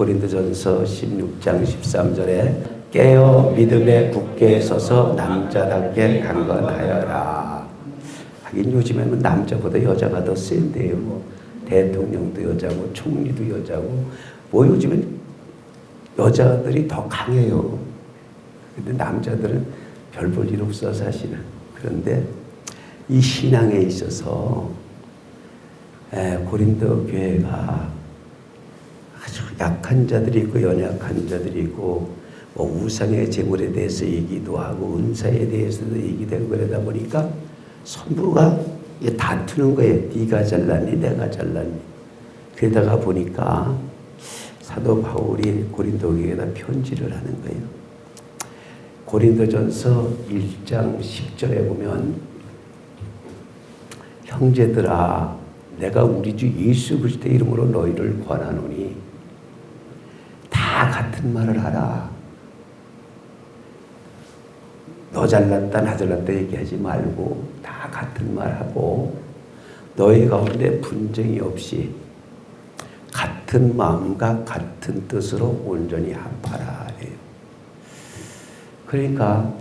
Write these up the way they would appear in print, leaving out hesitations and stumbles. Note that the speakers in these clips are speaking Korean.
고린도전서 16장 13절에 깨어 믿음에 굳게 서서 남자답게 강건하여라. 하긴 요즘에는 남자보다 여자가 더 센데요. 대통령도 여자고 총리도 여자고 뭐 요즘엔 여자들이 더 강해요. 근데 남자들은 별 볼 일 없어 사실은. 그런데 이 신앙에 있어서 고린도 교회가 아주 약한 자들이 있고 연약한 자들이 있고 뭐 우상의 재물에 대해서 얘기도 하고 은사에 대해서도 얘기되고 그러다 보니까 서로가 다투는 거예요. 네가 잘났니 내가 잘났니. 그러다가 보니까 사도 바울이 고린도 교회에다 편지를 하는 거예요. 고린도전서 1장 10절에 보면 형제들아 내가 우리 주 예수 그리스도의 이름으로 너희를 권하노니 다 같은 말을 하라. 너 잘났다 나 잘났다 얘기하지 말고 다 같은 말하고 너희 가운데 분쟁이 없이 같은 마음과 같은 뜻으로 온전히 합하라 해요. 그러니까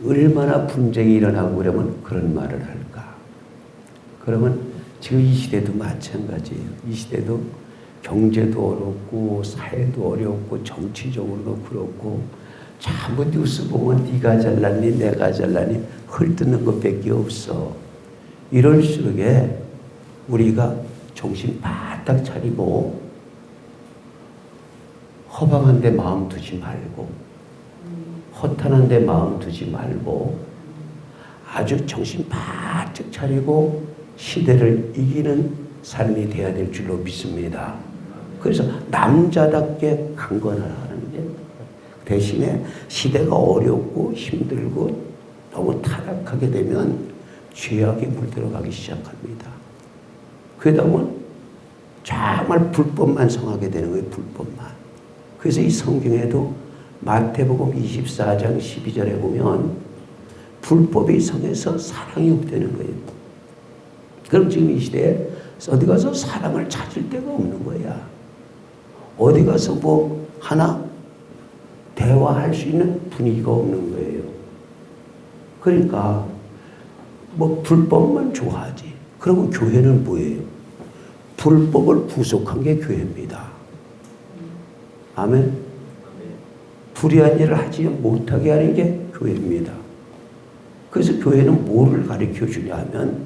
얼마나 분쟁이 일어나고 그러면 그런 말을 할까. 그러면 지금 이 시대도 마찬가지예요. 이 시대도 경제도 어렵고 사회도 어렵고 정치적으로도 그렇고 전부 뉴스 보면 네가 잘났니 내가 잘났니 헐뜯는 것밖에 없어. 이럴수록에 우리가 정신 바짝 차리고 허방한 데 마음 두지 말고 허탄한 데 마음 두지 말고 아주 정신 바짝 차리고 시대를 이기는 삶이 돼야 될 줄로 믿습니다. 그래서 남자답게 강건하라는 게 대신에 시대가 어렵고 힘들고 너무 타락하게 되면 죄악에 물들어가기 시작합니다. 그러다 보면 정말 불법만 성하게 되는 거예요. 불법만. 그래서 이 성경에도 마태복음 24장 12절에 보면 불법이 성해서 사랑이 없다는 거예요. 그럼 지금 이 시대에 어디 가서 사랑을 찾을 데가 없는 거야. 어디 가서 뭐 하나 대화할 수 있는 분위기가 없는 거예요. 그러니까 뭐 불법만 좋아하지. 그러면 교회는 뭐예요? 불법을 구속한 게 교회입니다. 아멘. 불의한 일을 하지 못하게 하는 게 교회입니다. 그래서 교회는 뭐를 가르쳐 주냐 하면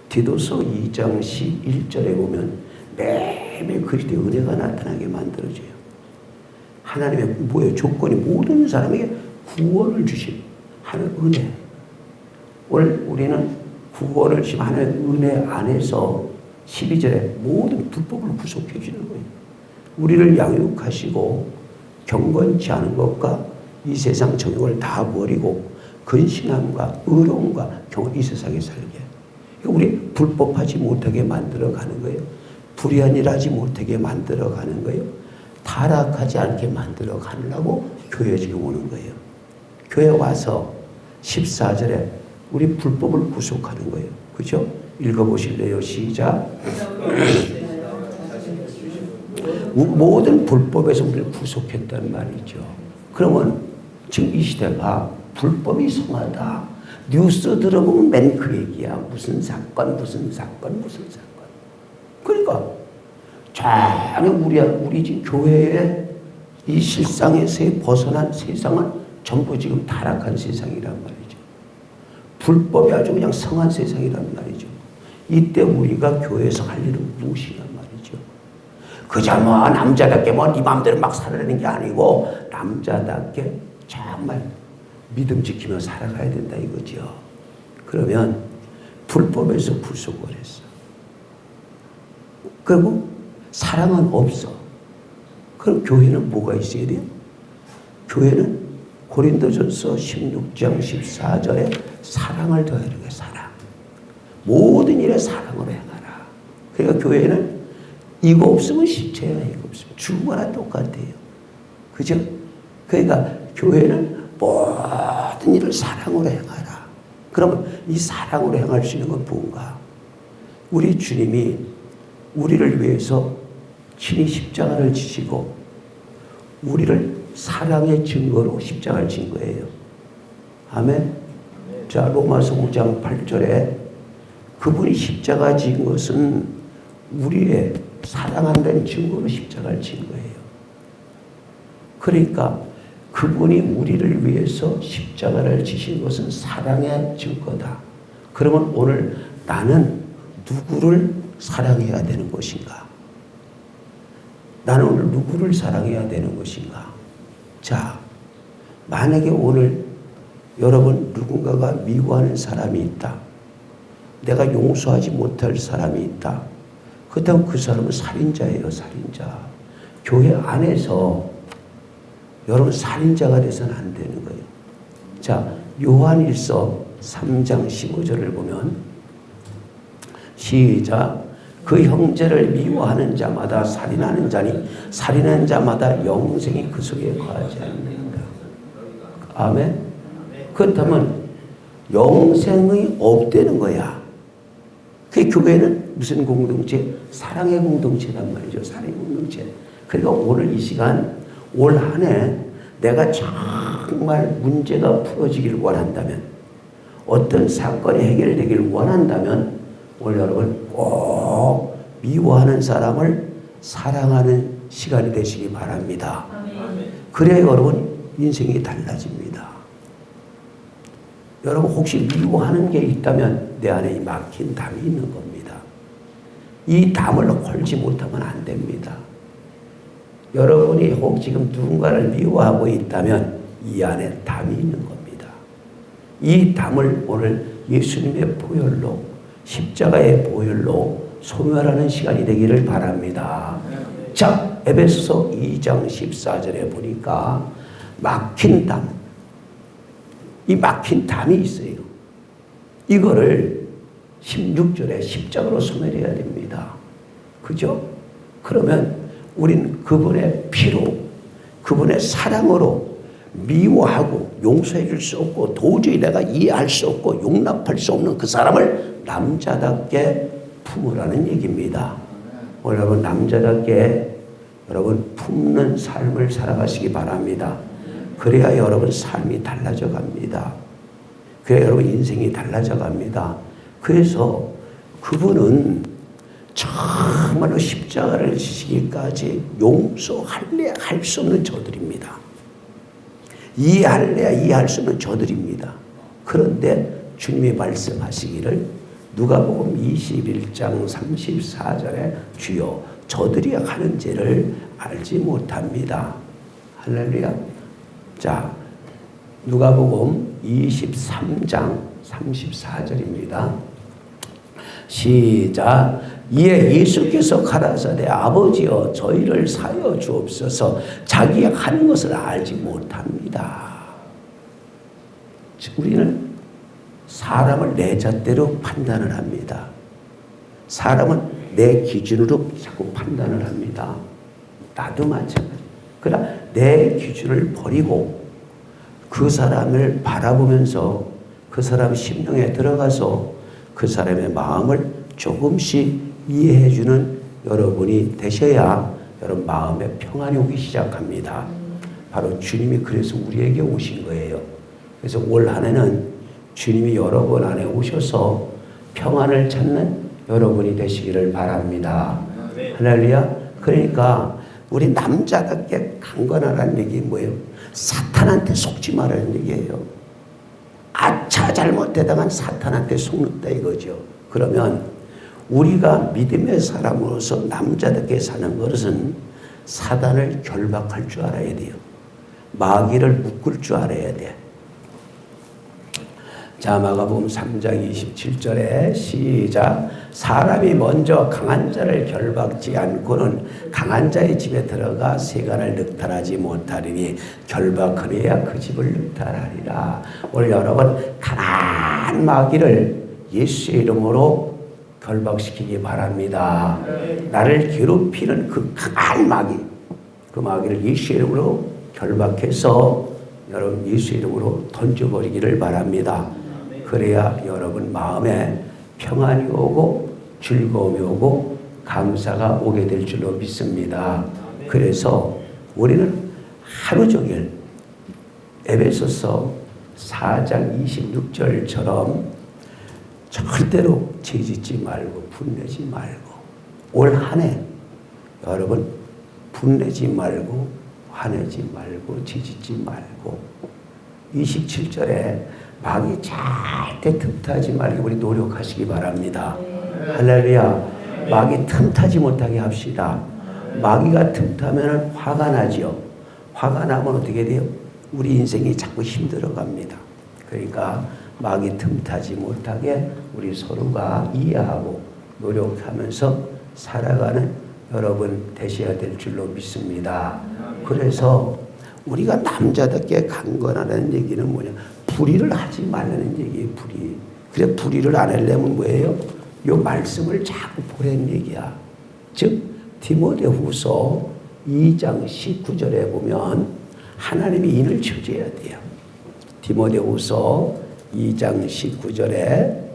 디도서 2장 11절에 보면 매일 그리스도의 은혜가 나타나게 만들어줘요. 하나님의 뭐예요? 조건이 모든 사람에게 구원을 주신 하나님의 은혜. 오늘 우리는 구원을 주신 하나님의 은혜 안에서 12절에 모든 불법을 구속해 주는 거예요. 우리를 양육하시고 경건치 않은 것과 이 세상 정욕을 다 버리고 근신함과 의로움과 경험 이 세상에 살게. 우리 불법하지 못하게 만들어가는 거예요. 불의한 일 하지 못하게 만들어가는 거예요. 타락하지 않게 만들어가려고 교회에 지금 오는 거예요. 교회 와서 14절에 우리 불법을 구속하는 거예요. 그죠? 읽어보실래요? 시작. 모든 불법에서 우리를 구속했단 말이죠. 그러면 지금 이 시대가 불법이 성하다. 뉴스 들어보면 맨 그 얘기야. 무슨 사건, 무슨 사건, 무슨 사건. 그러니까 전혀 우리 지금 교회의 이 실상에서 벗어난 세상은 전부 지금 타락한 세상이란 말이죠. 불법이 아주 그냥 성한 세상이란 말이죠. 이때 우리가 교회에서 할 일은 무엇이란 말이죠. 그저 뭐 남자답게 뭐 네 마음대로 막 살아내는 게 아니고 남자답게 정말 믿음 지키며 살아가야 된다 이거죠. 그러면 불법에서 구속을 했어. 그리고 사랑은 없어. 그럼 교회는 뭐가 있어야 돼요? 교회는 고린도전서 16장 14절에 사랑을 더하는 거예요. 사랑. 모든 일에 사랑으로 행하라. 그러니까 교회는 이거 없으면 시체야. 이거 없으면 죽거나 똑같아요. 그죠? 그러니까 교회는 모든 일을 사랑으로 행하라. 그러면 이 사랑으로 행할 수 있는 건 뭔가? 우리 주님이 우리를 위해서 친히 십자가를 지시고 우리를 사랑의 증거로 십자가를 진 거예요. 아멘. 자, 로마서 5장 8절에 그분이 십자가 진 것은 우리의 사랑한다는 증거로 십자가를 진 거예요. 그러니까 그분이 우리를 위해서 십자가를 지신 것은 사랑의 증거다. 그러면 오늘 나는 누구를 사랑해야 되는 것인가? 나는 오늘 누구를 사랑해야 되는 것인가? 자, 만약에 오늘 여러분 누군가가 미워하는 사람이 있다. 내가 용서하지 못할 사람이 있다. 그렇다면 그 사람은 살인자예요, 살인자. 교회 안에서 여러분 살인자가 돼서는 안 되는 거예요. 자, 요한일서 3장 15절을 보면 시작. 그 형제를 미워하는 자마다 살인하는 자니 살인하는 자마다 영생이 그 속에 거하지 않는다. 아멘. 그렇다면 영생이 없다는 거야. 그 교회는 무슨 공동체? 사랑의 공동체란 말이죠. 사랑의 공동체. 그러니까 오늘 이 시간 올 한 해 내가 정말 문제가 풀어지기를 원한다면, 어떤 사건이 해결되기를 원한다면 오늘 여러분 꼭 미워하는 사람을 사랑하는 시간이 되시기 바랍니다. 그래야 여러분 인생이 달라집니다. 여러분 혹시 미워하는 게 있다면 내 안에 이 막힌 담이 있는 겁니다. 이 담을 헐지 못하면 안 됩니다. 여러분이 혹 지금 누군가를 미워하고 있다면 이 안에 담이 있는 겁니다. 이 담을 오늘 예수님의 보혈로, 십자가의 보혈로 소멸하는 시간이 되기를 바랍니다. 자, 에베소서 2장 14절에 보니까 막힌 담, 이 막힌 담이 있어요. 이거를 16절에 십자가로 소멸해야 됩니다. 그죠? 그러면 우린 그분의 피로, 그분의 사랑으로 미워하고 용서해 줄 수 없고 도저히 내가 이해할 수 없고 용납할 수 없는 그 사람을 남자답게 품으라는 얘기입니다. 오늘 여러분 남자답게 여러분 품는 삶을 살아가시기 바랍니다. 그래야 여러분 삶이 달라져 갑니다. 그래야 여러분 인생이 달라져 갑니다. 그래서 그분은 정말로 십자가를 지시기까지 용서할래야 할 수 없는 저들입니다. 이해할래야 이해할 수 없는 저들입니다. 그런데 주님이 말씀하시기를 누가복음 21장 34절에 주여 저들이 하는 죄를 알지 못합니다. 할렐루야. 자, 누가복음 23장 34절입니다. 시작. 이에 예수께서 가라사대 아버지여 저희를 사여 주옵소서 자기가 하는 것을 알지 못합니다. 우리는 사람을 내 잣대로 판단을 합니다. 사람은 내 기준으로 자꾸 판단을 합니다. 나도 마찬가지. 그러나 내 기준을 버리고 그 사람을 바라보면서 그 사람 심령에 들어가서 그 사람의 마음을 조금씩 이해해주는 여러분이 되셔야 여러분 마음에 평안이 오기 시작합니다. 바로 주님이 그래서 우리에게 오신 거예요. 그래서 올 한 해는 주님이 여러분 안에 오셔서 평안을 찾는 여러분이 되시기를 바랍니다. 할렐루야. 그러니까 우리 남자답게 강건하라는 얘기 뭐예요? 사탄한테 속지 말라는 얘기예요. 아차 잘못되다간 사탄한테 속는다 이거죠. 그러면 우리가 믿음의 사람으로서 남자답게 사는 것은 사단을 결박할 줄 알아야 돼요. 마귀를 묶을 줄 알아야 돼. 자, 마가복음 3장 27절에 시작. 사람이 먼저 강한 자를 결박지 않고는 강한 자의 집에 들어가 세간을 늑탈하지 못하리니 결박하여야 그 집을 늑탈하리라. 오늘 여러분 강한 마귀를 예수의 이름으로 결박시키기 바랍니다. 나를 괴롭히는 그 강한 마귀, 그 마귀를 예수의 이름으로 결박해서 여러분 예수의 이름으로 던져버리기를 바랍니다. 그래야 여러분 마음에 평안이 오고 즐거움이 오고 감사가 오게 될 줄로 믿습니다. 그래서 우리는 하루 종일 에베소서 4장 26절처럼 절대로 죄짓지 말고 분내지 말고 올 한 해 여러분 분내지 말고 화내지 말고 죄짓지 말고 27절에 마귀 절대 틈타지 말고 우리 노력하시기 바랍니다. 할렐루야. 마귀 틈타지 못하게 합시다. 마귀가 틈타면 화가 나죠. 화가 나면 어떻게 돼요? 우리 인생이 자꾸 힘들어갑니다. 그러니까 마귀 틈타지 못하게 우리 서로가 이해하고 노력하면서 살아가는 여러분 되셔야 될 줄로 믿습니다. 그래서 우리가 남자답게 강건하다는 얘기는 뭐냐? 불의를 하지 말라는 얘기예요. 불의. 그래 불의를 안 하려면 뭐예요? 요 말씀을 자꾸 보라는 얘기야. 즉 디모데후서 2장 19절에 보면 하나님이 인을 쳐줘야 돼요. 디모데후서 2장 19절에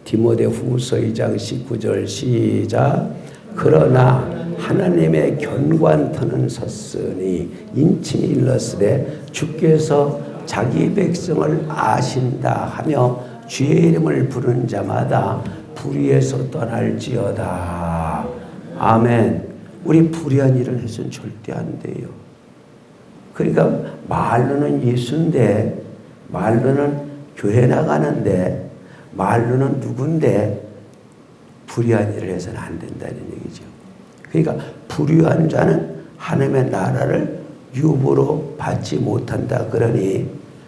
디모데후서 2장 19절 시작. 그러나 하나님의 견관터는 섰으니 인침이 일렀으되 주께서 자기 백성을 아신다 하며 주의 이름을 부르는 자마다 불의에서 떠날지어다. 아멘. 우리 불의한 일을 해서는 절대 안 돼요. 그러니까 말로는 예수인데 말로는 교회 나가는데 말로는 누군데 불의한 일을 해서는 안 된다는 얘기죠. 그러니까 불의한 자는 하나님의 나라를 유보로 받지 못한다. 그러니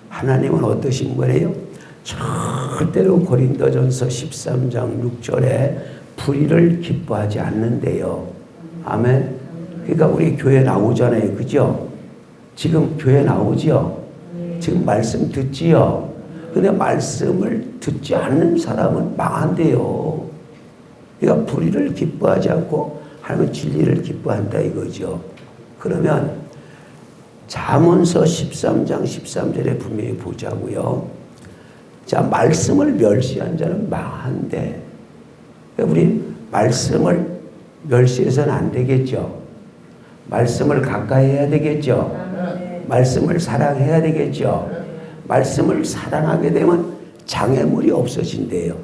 하나님은 어떠신 거래요? 절대로 고린도전서 13장 6절에 불의를 기뻐하지 않는데요. 아멘. 그러니까 우리 교회 나오잖아요. 그죠? 지금 교회 나오지요? 지금 말씀 듣지요? 근데 말씀을 듣지 않는 사람은 망한대요. 그러니까 불의를 기뻐하지 않고 하나님은 진리를 기뻐한다 이거죠. 그러면 잠언서 13장 13절에 분명히 보자고요. 자, 말씀을 멸시한 자는 망한대. 그러니까 우리 말씀을 멸시해서는 안 되겠죠. 말씀을 가까이 해야 되겠죠. 말씀을 사랑해야 되겠죠. 말씀을 사랑하게 되면 장애물이 없어진대요.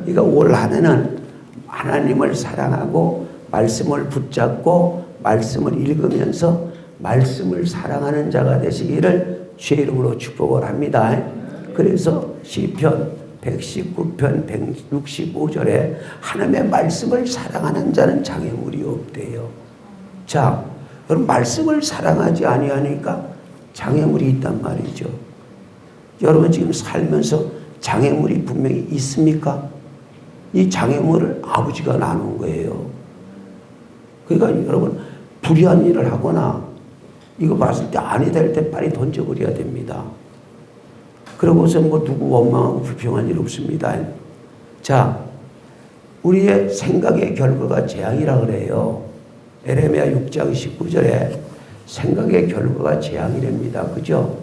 그러니까 올 한 해는 하나님을 사랑하고 말씀을 붙잡고 말씀을 읽으면서 말씀을 사랑하는 자가 되시기를 주의 이름으로 축복을 합니다. 그래서 시편 119편 165절에 하나님의 말씀을 사랑하는 자는 장애물이 없대요. 자, 여러분 말씀을 사랑하지 아니하니까 장애물이 있단 말이죠. 여러분 지금 살면서 장애물이 분명히 있습니까? 이 장애물을 아버지가 나눈 거예요. 그러니까 여러분 불의한 일을 하거나 이거 봤을 때 아니다 할 때 빨리 던져버려야 됩니다. 그러고서 뭐 누구 원망하고 불평한 일 없습니다. 자, 우리의 생각의 결과가 재앙이라 그래요. 에레미야 6장 19절에 생각의 결과가 재앙이랍니다. 그죠?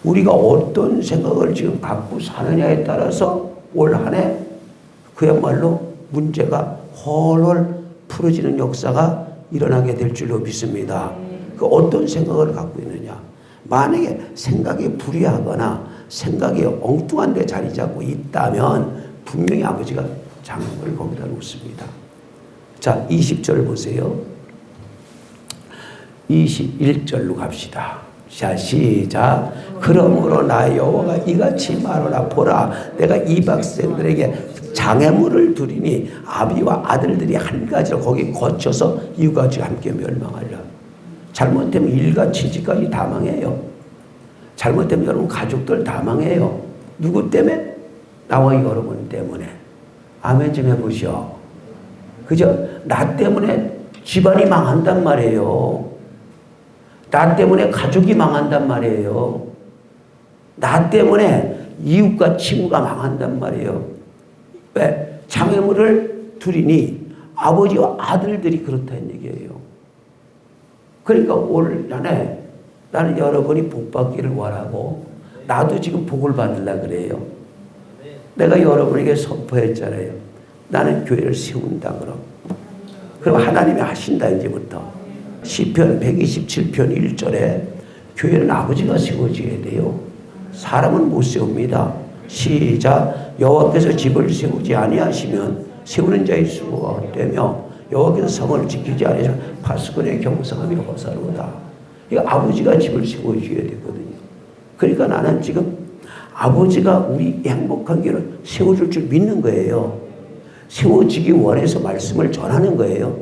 우리가 어떤 생각을 지금 갖고 사느냐에 따라서 올 한 해 그야말로 문제가 헐헐 풀어지는 역사가 일어나게 될 줄로 믿습니다. 그 어떤 생각을 갖고 있느냐. 만약에 생각이 불의하거나 생각이 엉뚱한 데 자리 잡고 있다면 분명히 아버지가 장애물을 거기다 놓습니다. 자, 20절 보세요. 21절로 갑시다. 자, 시작. 그러므로 나 여호와가 이같이 말하라. 보라, 내가 이 백성들에게 장애물을 두리니 아비와 아들들이 한 가지로 거기 거쳐서 이웃과 같이 함께 멸망하리라. 잘못되면 일가 취지까지 다 망해요. 잘못되면 여러분 가족들 다 망해요. 누구 때문에? 나와 여러분 때문에. 아멘 좀 해보시오. 그죠? 나 때문에 집안이 망한단 말이에요. 나 때문에 가족이 망한단 말이에요. 나 때문에 이웃과 친구가 망한단 말이에요. 왜? 장애물을 두리니 아버지와 아들들이 그렇다는 얘기예요. 그러니까 올 한해 나는 여러분이 복 받기를 원하고 나도 지금 복을 받으려고 그래요. 내가 여러분에게 선포했잖아요. 나는 교회를 세운다 그럼 하나님이 하신다 이제부터. 시편 127편 1절에 교회는 아버지가 세워줘야 돼요. 사람은 못 세웁니다. 시작. 여호와께서 집을 세우지 아니하시면 세우는 자의 수가 헛되며 여호와께서 성을 지키지 아니하시면 파수꾼의 경성함이 허사로다. 이거 아버지가 집을 세워줘야 되거든요. 그러니까 나는 지금 아버지가 우리 행복한 교회를 세워줄 줄 믿는 거예요. 세워지기 원해서 말씀을 전하는 거예요.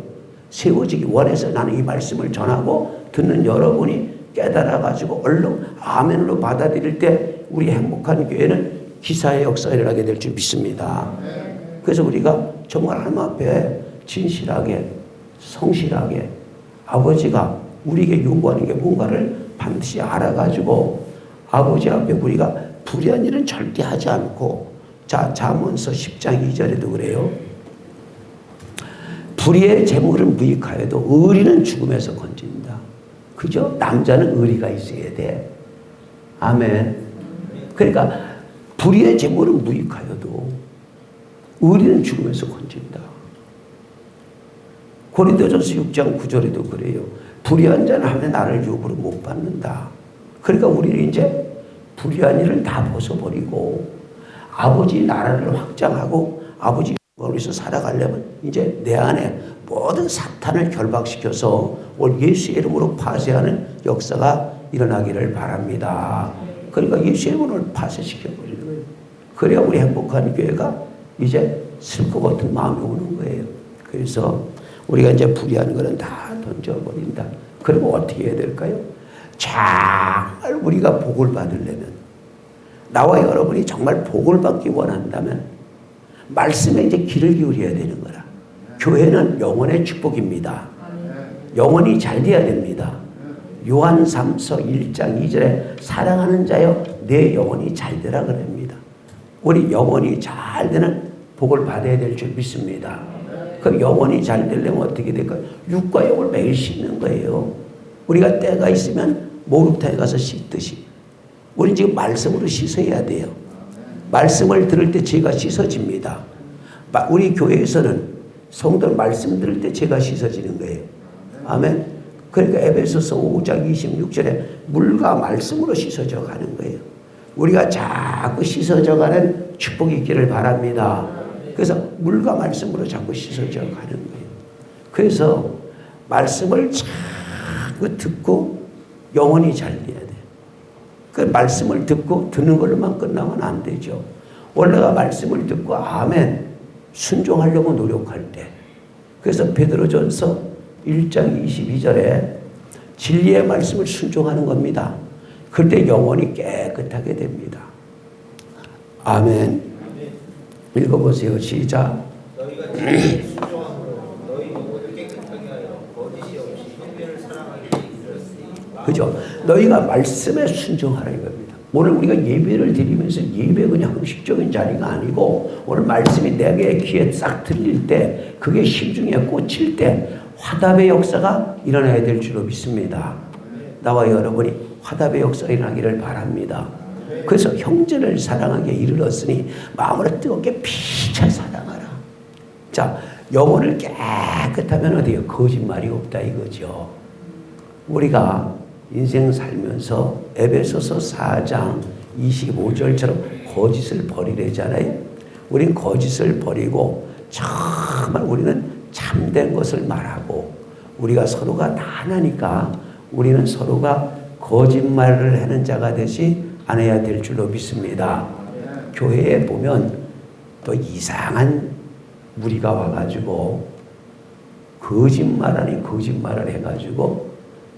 세워지기 원해서 나는 이 말씀을 전하고 듣는 여러분이 깨달아가지고 얼른 아멘으로 받아들일 때 우리 행복한 교회는 기사의 역사가 일어나게 될 줄 믿습니다. 그래서 우리가 정말 하나님 앞에 진실하게 성실하게 아버지가 우리에게 요구하는 게 뭔가를 반드시 알아가지고 아버지 앞에 우리가 불의한 일은 절대 하지 않고, 자, 잠언서 10장 2절에도 그래요. 불의의 재물은 무익하여도 의리는 죽음에서 건진다. 그죠? 남자는 의리가 있어야 돼. 아멘. 그러니까 불의의 재물은 무익하여도 의리는 죽음에서 건진다. 고린도전서 6장 9절에도 그래요. 불의한 자는 하면 나를 유혹으로 못 받는다. 그러니까 우리는 이제 불의한 일을 다 벗어버리고 아버지 나라를 확장하고 아버지 영광에서 살아가려면 이제 내 안에 모든 사탄을 결박시켜서 오늘 예수의 이름으로 파쇄하는 역사가 일어나기를 바랍니다. 그러니까 예수의 이름으로 파쇄시켜버리는 거예요. 그래야 우리 행복한 교회가 이제 쓸 것 같은 마음이 오는 거예요. 그래서 우리가 이제 불의한 거는 다 던져버린다. 그리고 어떻게 해야 될까요? 정말 우리가 복을 받으려면, 나와 여러분이 정말 복을 받기 원한다면 말씀에 이제 귀를 기울여야 되는 거라. 교회는 영혼의 축복입니다. 영혼이 잘 돼야 됩니다. 요한 3서 1장 2절에 사랑하는 자여 내 영혼이 잘 되라 그럽니다. 우리 영혼이 잘 되는 복을 받아야 될 줄 믿습니다. 그 영혼이 잘 되려면 어떻게 될까요? 육과 영을 매일 씻는 거예요. 우리가 때가 있으면 목욕탕에 가서 씻듯이 우리 지금 말씀으로 씻어야 돼요. 말씀을 들을 때 죄가 씻어집니다. 우리 교회에서는 성도들 말씀 들을 때 죄가 씻어지는 거예요. 아멘. 그러니까 에베소서 5장 26절에 물과 말씀으로 씻어져 가는 거예요. 우리가 자꾸 씻어져 가는 축복이 있기를 바랍니다. 그래서 물과 말씀으로 자꾸 씻어져 가는 거예요. 그래서 말씀을 자꾸 듣고 영혼이 잘 돼야 돼. 그 말씀을 듣고 듣는 걸로만 끝나면 안 되죠. 원래가 말씀을 듣고 아멘 순종하려고 노력할 때. 그래서 베드로전서 1장 22절에 진리의 말씀을 순종하는 겁니다. 그때 영혼이 깨끗하게 됩니다. 아멘. 읽어보세요. 시작. 너희가 진리에 순종함으로 너희 영혼을 깨끗하게 하여 거짓이 없이 형제를 사랑하게 이르렀으니. 그죠? 너희가 말씀에 순종하라 이겁니다. 오늘 우리가 예배를 드리면서 예배 그냥 형식적인 자리가 아니고 오늘 말씀이 내게 귀에 싹 들릴 때 그게 심중에 꽂힐 때 화답의 역사가 일어나야 될 줄로 믿습니다. 나와 여러분이 화답의 역사가 일어나기를 바랍니다. 그래서 형제를 사랑하게 이르렀으니 마음으로 뜨겁게 피차 사랑하라. 자, 영혼을 깨끗하면 어디요? 거짓말이 없다 이거죠. 우리가 인생 살면서 에베소서 4장 25절처럼 거짓을 버리래잖아요. 우린 거짓을 버리고 정말 우리는 참된 것을 말하고 우리가 서로가 다 하나니까 우리는 서로가 거짓말을 하는 자가 되지 않아야 될 줄로 믿습니다. 교회에 보면 또 이상한 무리가 와가지고 거짓말 아닌 거짓말을 해가지고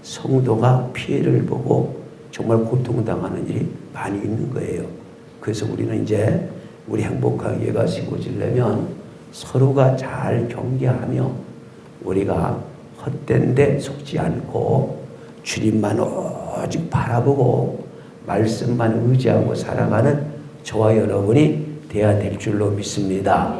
성도가 피해를 보고 정말 고통당하는 일이 많이 있는 거예요. 그래서 우리는 이제 우리 행복한 예가 세워지려면 서로가 잘 경계하며 우리가 헛된 데 속지 않고 주님만 오직 바라보고 말씀만 의지하고 살아가는 저와 여러분이 되어야 될 줄로 믿습니다.